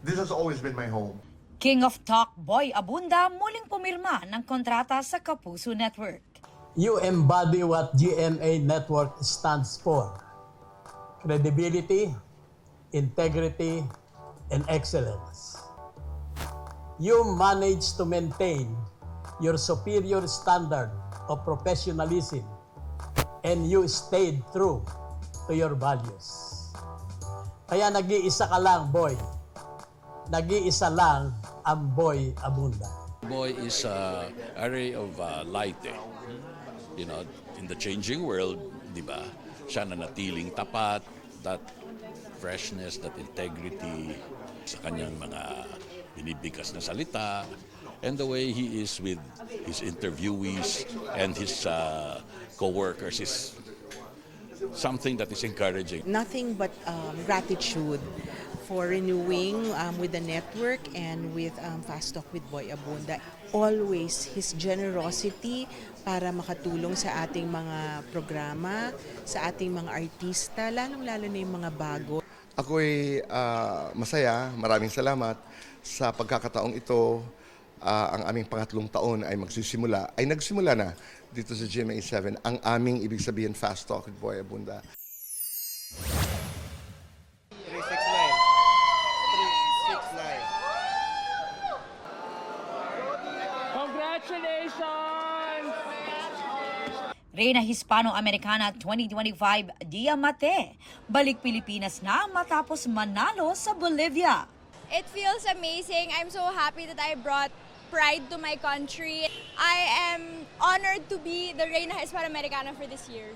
This has always been my home. King of Talk Boy Abunda muling pumirma ng kontrata sa Kapuso Network. You embody what GMA Network stands for. Credibility, integrity, and excellence. You manage to maintain your superior standard of professionalism and you stayed true to your values. Kaya nag-iisa ka lang, boy. Nag-iisa lang ang Boy Abunda. Boy is a ray of light, eh. You know, in the changing world, di ba? Siya nanatiling tapat, that freshness, that integrity sa kanyang mga binibigkas na salita, and the way he is with his interviewees and his co-workers is something that is encouraging. Nothing but gratitude for renewing with the network and with Fast Talk with Boy Abunda. Always his generosity para makatulong sa ating mga programa, sa ating mga artista, lalong-lalo na yung mga bago. Ako'y masaya, maraming salamat sa pagkakataong ito. Ang aming pangatlong taon ay nagsimula na dito sa GMA7 ang aming ibig sabihin Fast Talk with Boy Abunda. 369. Congratulations! Reyna Hispano-Americana 2025 Diamante, balik Pilipinas na matapos manalo sa Bolivia. It feels amazing. I'm so happy that I brought pride to my country. I am honored to be the Reyna Hispano-Americana for this year.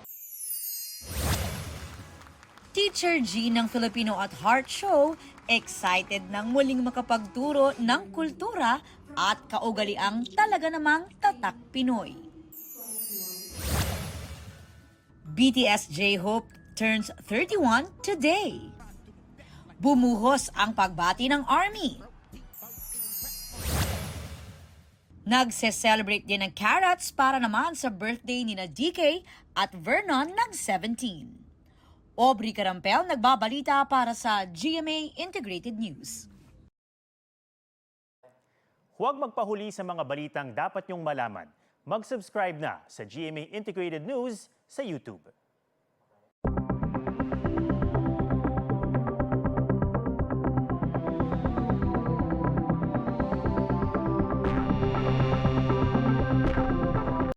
Teacher G ng Filipino at Heart Show, excited nang muling makapagturo ng kultura at kaugaliang talaga namang tatak Pinoy. BTS J-Hope turns 31 today. Bumuhos ang pagbati ng ARMY. Nagse-celebrate din ng Carrots para naman sa birthday ni na DK at Vernon ng 17. Aubrey Carampel nagbabalita para sa GMA Integrated News. Huwag magpahuli sa mga balitang dapat niyong malaman. Mag-subscribe na sa GMA Integrated News sa YouTube.